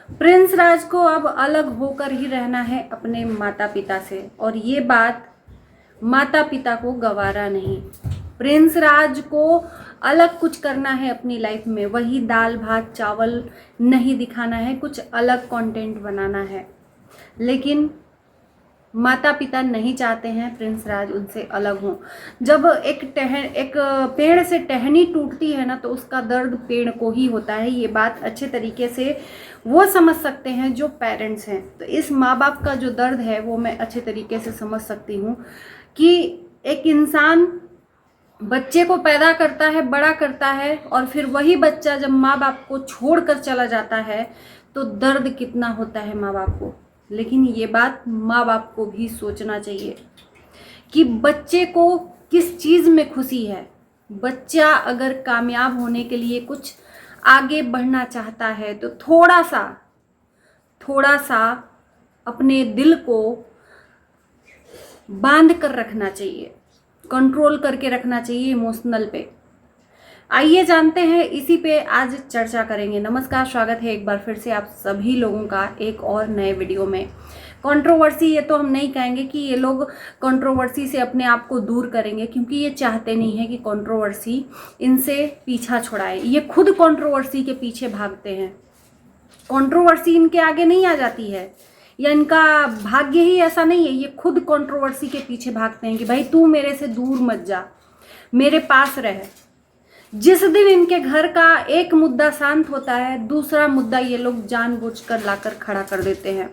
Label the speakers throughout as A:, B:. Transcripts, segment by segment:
A: Prince राज को अब अलग होकर ही रहना है अपने माता पिता से, और ये बात माता पिता को गवारा नहीं। प्रिंस राज को अलग कुछ करना है अपनी लाइफ में, वही दाल भात चावल नहीं दिखाना है, कुछ अलग कंटेंट बनाना है। लेकिन माता पिता नहीं चाहते हैं प्रिंस राज उनसे अलग हों। जब एक पेड़ से टहनी टूटती है ना, तो उसका दर्द पेड़ को ही होता है। ये बात अच्छे तरीके से वो समझ सकते हैं जो पेरेंट्स हैं। तो इस माँ बाप का जो दर्द है वो मैं अच्छे तरीके से समझ सकती हूँ कि एक इंसान बच्चे को पैदा करता है, बड़ा करता है, और फिर वही बच्चा जब माँ बाप को छोड़कर चला जाता है तो दर्द कितना होता है माँ बाप को। लेकिन ये बात माँ बाप को भी सोचना चाहिए कि बच्चे को किस चीज़ में खुशी है। बच्चा अगर कामयाब होने के लिए कुछ आगे बढ़ना चाहता है तो थोड़ा सा अपने दिल को बांध कर रखना चाहिए, कंट्रोल करके रखना चाहिए इमोशनल पे। आइए जानते हैं, इसी पे आज चर्चा करेंगे। नमस्कार, स्वागत है एक बार फिर से आप सभी लोगों का एक और नए वीडियो में। कंट्रोवर्सी, ये तो हम नहीं कहेंगे कि ये लोग कंट्रोवर्सी से अपने आप को दूर करेंगे, क्योंकि ये चाहते नहीं है कि कंट्रोवर्सी इनसे पीछा छुड़ाए। ये खुद कंट्रोवर्सी के पीछे भागते हैं। कंट्रोवर्सी इनके आगे नहीं आ जाती है, या इनका भाग्य ही ऐसा नहीं है। ये खुद कंट्रोवर्सी के पीछे भागते हैं कि भाई तू मेरे से दूर मत जा, मेरे पास रह। जिस दिन इनके घर का एक मुद्दा शांत होता है, दूसरा मुद्दा ये लोग जानबूझकर लाकर खड़ा कर देते हैं।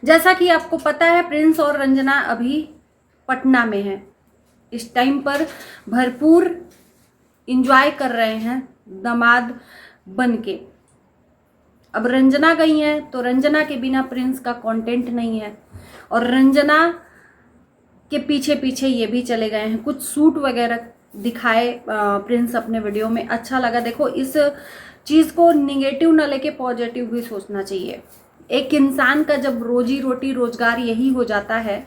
A: जैसा कि आपको पता है, प्रिंस और रंजना अभी पटना में हैं। इस टाइम पर भरपूर इंजॉय कर रहे हैं दामाद बन के। अब रंजना गई हैं तो रंजना के बिना प्रिंस का कंटेंट नहीं है, और रंजना के पीछे पीछे ये भी चले गए हैं। कुछ सूट वगैरह दिखाए प्रिंस अपने वीडियो में, अच्छा लगा। देखो, इस चीज़ को निगेटिव ना लेके पॉजिटिव भी सोचना चाहिए। एक इंसान का जब रोजी रोटी रोजगार यही हो जाता है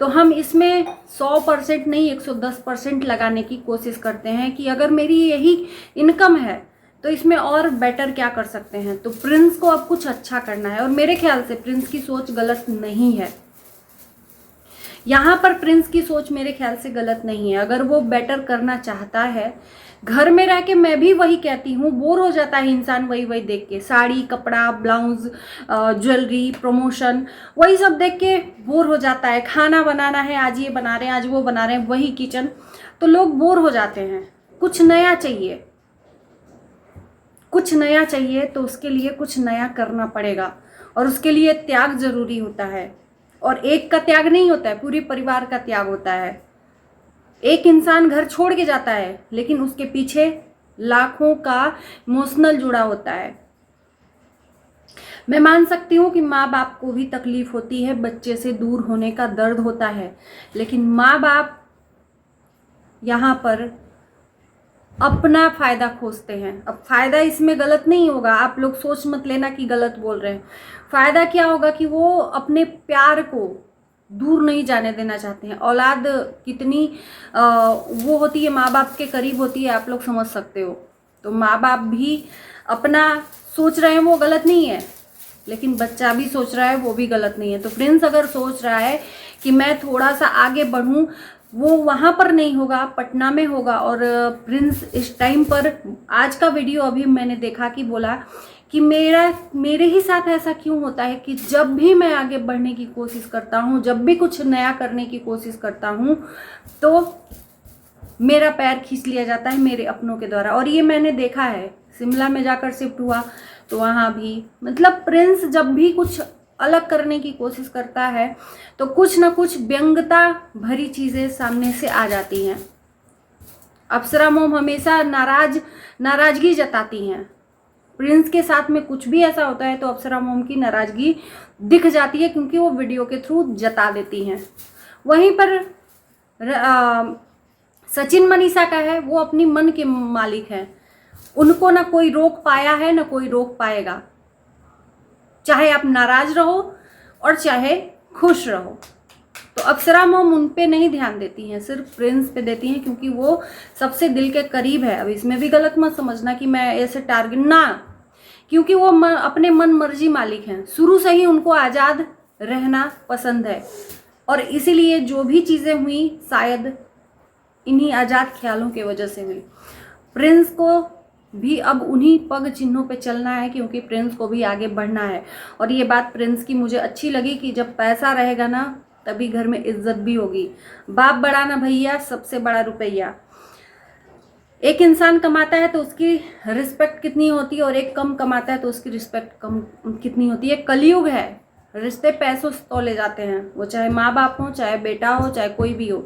A: तो हम इसमें 100% नहीं 110% लगाने की कोशिश करते हैं कि अगर मेरी यही इनकम है तो इसमें और बेटर क्या कर सकते हैं। तो प्रिंस को अब कुछ अच्छा करना है, और मेरे ख्याल से प्रिंस की सोच गलत नहीं है। यहाँ पर प्रिंस की सोच मेरे ख्याल से गलत नहीं है। अगर वो बेटर करना चाहता है, घर में रह के मैं भी वही कहती हूँ, बोर हो जाता है इंसान वही वही देख के, साड़ी कपड़ा ब्लाउज ज्वेलरी प्रमोशन, वही सब देख के बोर हो जाता है। खाना बनाना है, आज ये बना रहे हैं आज वो बना रहे हैं, वही किचन, तो लोग बोर हो जाते हैं। कुछ नया चाहिए, कुछ नया चाहिए, तो उसके लिए कुछ नया करना पड़ेगा, और उसके लिए त्याग जरूरी होता है। और एक का त्याग नहीं होता है, पूरे परिवार का त्याग होता है। एक इंसान घर छोड़ के जाता है, लेकिन उसके पीछे लाखों का इमोशनल जुड़ा होता है। मैं मान सकती हूँ कि माँ बाप को भी तकलीफ होती है, बच्चे से दूर होने का दर्द होता है, लेकिन माँ बाप यहाँ पर अपना फायदा खोजते हैं। अब फायदा इसमें गलत नहीं होगा, आप लोग सोच मत लेना कि गलत बोल रहे हैं। फायदा क्या होगा कि वो अपने प्यार को दूर नहीं जाने देना चाहते हैं। औलाद कितनी वो होती है, माँ बाप के करीब होती है, आप लोग समझ सकते हो। तो माँ बाप भी अपना सोच रहे हैं, वो गलत नहीं है, लेकिन बच्चा भी सोच रहा है, वो भी गलत नहीं है। तो प्रिंस अगर सोच रहा है कि मैं थोड़ा सा आगे बढ़ूं, वो वहाँ पर नहीं होगा, पटना में होगा। और प्रिंस इस टाइम पर, आज का वीडियो अभी मैंने देखा कि बोला कि मेरे ही साथ ऐसा क्यों होता है कि जब भी मैं आगे बढ़ने की कोशिश करता हूँ, जब भी कुछ नया करने की कोशिश करता हूँ, तो मेरा पैर खींच लिया जाता है मेरे अपनों के द्वारा। और ये मैंने देखा है, शिमला में जाकर शिफ्ट हुआ तो वहाँ भी, मतलब प्रिंस जब भी कुछ अलग करने की कोशिश करता है तो कुछ ना कुछ व्यंग्यता भरी चीज़ें सामने से आ जाती हैं। अप्सरा मोम हमेशा नाराजगी जताती हैं। प्रिंस के साथ में कुछ भी ऐसा होता है तो अप्सरा मोम की नाराजगी दिख जाती है, क्योंकि वो वीडियो के थ्रू जता देती हैं। वहीं पर सचिन मनीषा का है, वो अपनी मन के मालिक हैं। उनको ना कोई रोक पाया है ना कोई रोक पाएगा, चाहे आप नाराज रहो और चाहे खुश रहो। तो अप्सरा मोम उन पे नहीं ध्यान देती हैं, सिर्फ प्रिंस पे देती हैं, क्योंकि वो सबसे दिल के करीब है। अब इसमें भी गलत मत समझना कि मैं ऐसे टारगेट ना, क्योंकि वो अपने मन मर्जी मालिक हैं, शुरू से ही उनको आज़ाद रहना पसंद है। और इसीलिए जो भी चीज़ें हुई शायद इन्हीं आज़ाद ख्यालों की वजह से हुई। प्रिंस को भी अब उन्हीं पग चिन्हों पे चलना है, क्योंकि प्रिंस को भी आगे बढ़ना है। और ये बात प्रिंस की मुझे अच्छी लगी कि जब पैसा रहेगा ना तभी घर में इज्जत भी होगी। बाप बड़ा ना भैया, सबसे बड़ा रुपया। एक इंसान कमाता है तो उसकी रिस्पेक्ट कितनी होती है, और एक कम कमाता है तो उसकी रिस्पेक्ट कम कितनी होती है। कलयुग है, रिश्ते पैसों से तोले जाते हैं, वो चाहे माँ बाप हो, चाहे बेटा हो, चाहे कोई भी हो।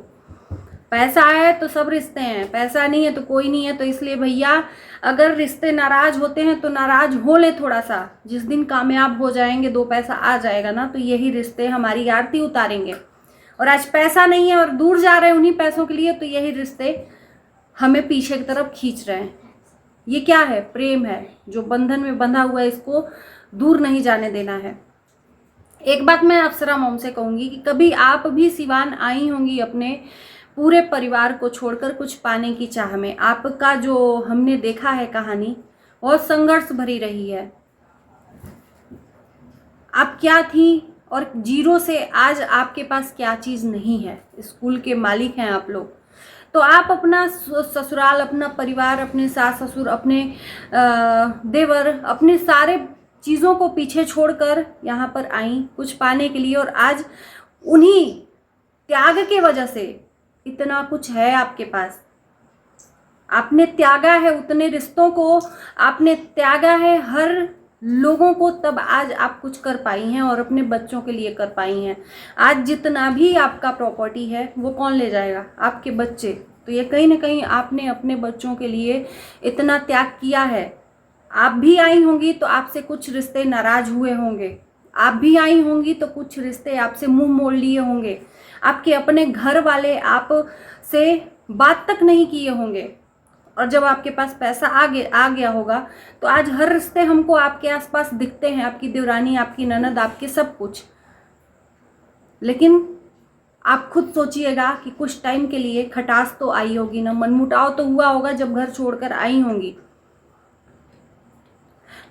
A: पैसा है तो सब रिश्ते हैं, पैसा नहीं है तो कोई नहीं है। तो इसलिए भैया अगर रिश्ते नाराज होते हैं तो नाराज हो ले थोड़ा सा। जिस दिन कामयाब हो जाएंगे, 2 पैसा आ जाएगा ना, तो यही रिश्ते हमारी आरती उतारेंगे। और आज पैसा नहीं है और दूर जा रहे हैं उन्हीं पैसों के लिए, तो यही रिश्ते हमें पीछे की तरफ खींच रहे हैं। ये क्या है? प्रेम है, जो बंधन में बंधा हुआ है, इसको दूर नहीं जाने देना है। एक बात मैं अप्सरा मॉम से कहूँगी कि कभी आप भी सिवान आई होंगी अपने पूरे परिवार को छोड़कर कुछ पाने की चाह में। आपका जो हमने देखा है कहानी बहुत संघर्ष भरी रही है। आप क्या थी और जीरो से आज आपके पास क्या चीज़ नहीं है। स्कूल के मालिक हैं आप लोग। तो आप अपना ससुराल, अपना परिवार, अपने सास ससुर, अपने देवर, अपने सारे चीज़ों को पीछे छोड़कर यहाँ पर आई कुछ पाने के लिए। और आज उन्हीं त्याग के वजह से इतना कुछ है आपके पास। आपने त्यागा है उतने रिश्तों को, आपने त्यागा है हर लोगों को, तब आज आप कुछ कर पाई हैं और अपने बच्चों के लिए कर पाई हैं। आज जितना भी आपका प्रॉपर्टी है वो कौन ले जाएगा? आपके बच्चे। तो ये कहीं ना कहीं आपने अपने बच्चों के लिए इतना त्याग किया है। आप भी आई होंगी तो आपसे कुछ रिश्ते नाराज हुए होंगे, आप भी आई होंगी तो कुछ रिश्ते आपसे मुंह मोड़ लिए होंगे, आपके अपने घर वाले आप से बात तक नहीं किए होंगे। और जब आपके पास पैसा आ गया होगा तो आज हर रिश्ते हमको आपके आसपास दिखते हैं, आपकी देवरानी, आपकी ननद, आपके सब कुछ। लेकिन आप खुद सोचिएगा कि कुछ टाइम के लिए खटास तो आई होगी ना, मनमुटाव तो हुआ होगा जब घर छोड़कर आई होंगी।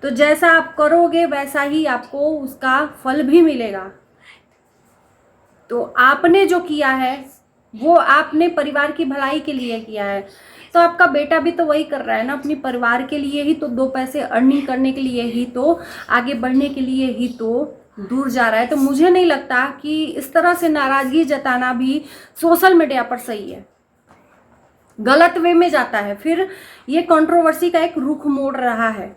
A: तो जैसा आप करोगे वैसा ही आपको उसका फल भी मिलेगा। तो आपने जो किया है वो आपने परिवार की भलाई के लिए किया है। तो आपका बेटा भी तो वही कर रहा है ना, अपने परिवार के लिए ही तो, 2 पैसे अर्निंग करने के लिए ही तो, आगे बढ़ने के लिए ही तो दूर जा रहा है। तो मुझे नहीं लगता कि इस तरह से नाराजगी जताना भी सोशल मीडिया पर सही है, गलत वे में जाता है। फिर ये कंट्रोवर्सी का एक रुख मोड़ रहा है,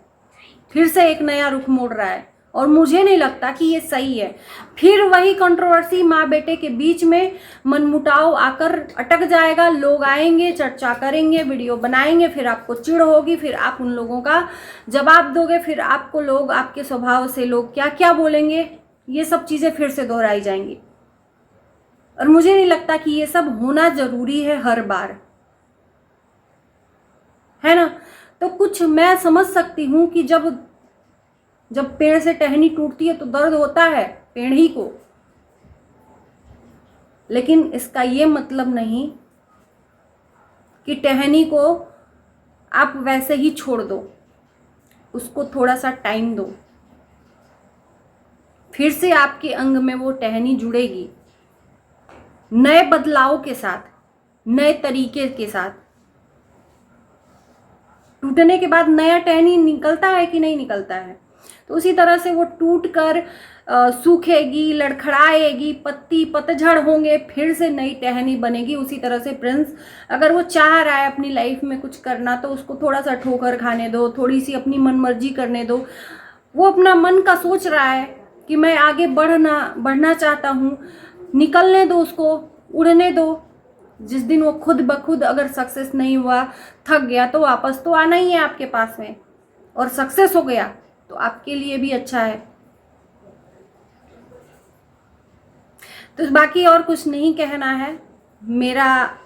A: फिर से एक नया रुख मोड़ रहा है, और मुझे नहीं लगता कि ये सही है। फिर वही कंट्रोवर्सी माँ बेटे के बीच में मनमुटाव आकर अटक जाएगा। लोग आएंगे, चर्चा करेंगे, वीडियो बनाएंगे, फिर आपको चिढ़ होगी, फिर आप उन लोगों का जवाब दोगे, फिर आपको लोग, आपके स्वभाव से लोग क्या क्या बोलेंगे, ये सब चीज़ें फिर से दोहराई जाएंगी। और मुझे नहीं लगता कि ये सब होना जरूरी है हर बार, है ना। तो कुछ मैं समझ सकती हूँ कि जब पेड़ से टहनी टूटती है तो दर्द होता है पेड़ ही को, लेकिन इसका ये मतलब नहीं कि टहनी को आप वैसे ही छोड़ दो। उसको थोड़ा सा टाइम दो, फिर से आपके अंग में वो टहनी जुड़ेगी, नए बदलाव के साथ, नए तरीके के साथ। टूटने के बाद नया टहनी निकलता है कि नहीं निकलता है? तो उसी तरह से वो टूट कर सूखेगी, लड़खड़ाएगी, पत्ती पतझड़ होंगे, फिर से नई टहनी बनेगी। उसी तरह से प्रिंस अगर वो चाह रहा है अपनी लाइफ में कुछ करना, तो उसको थोड़ा सा ठोकर खाने दो, थोड़ी सी अपनी मनमर्जी करने दो। वो अपना मन का सोच रहा है कि मैं आगे बढ़ना चाहता हूँ, निकलने दो उसको, उड़ने दो। जिस दिन वो खुद ब खुद अगर सक्सेस नहीं हुआ, थक गया, तो वापस तो आना ही है आपके पास में। और सक्सेस हो गया तो आपके लिए भी अच्छा है। तो बाकी और कुछ नहीं कहना है। मेरा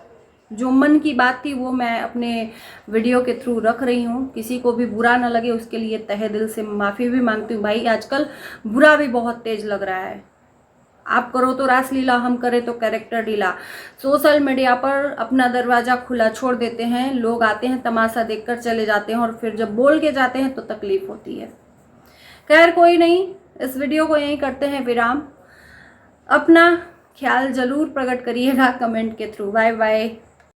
A: जो मन की बात थी वो मैं अपने वीडियो के थ्रू रख रही हूँ। किसी को भी बुरा ना लगे उसके लिए तहे दिल से माफ़ी भी मांगती हूँ। भाई आजकल बुरा भी बहुत तेज लग रहा है। आप करो तो रासलीला, हम करें तो कैरेक्टर ढीला। सोशल मीडिया पर अपना दरवाज़ा खुला छोड़ देते हैं, लोग आते हैं, तमाशा देखकर चले जाते हैं, और फिर जब बोल के जाते हैं तो तकलीफ होती है। खैर कोई नहीं, इस वीडियो को यहीं करते हैं विराम। अपना ख्याल ज़रूर प्रकट करिएगा कमेंट के थ्रू। Bye bye.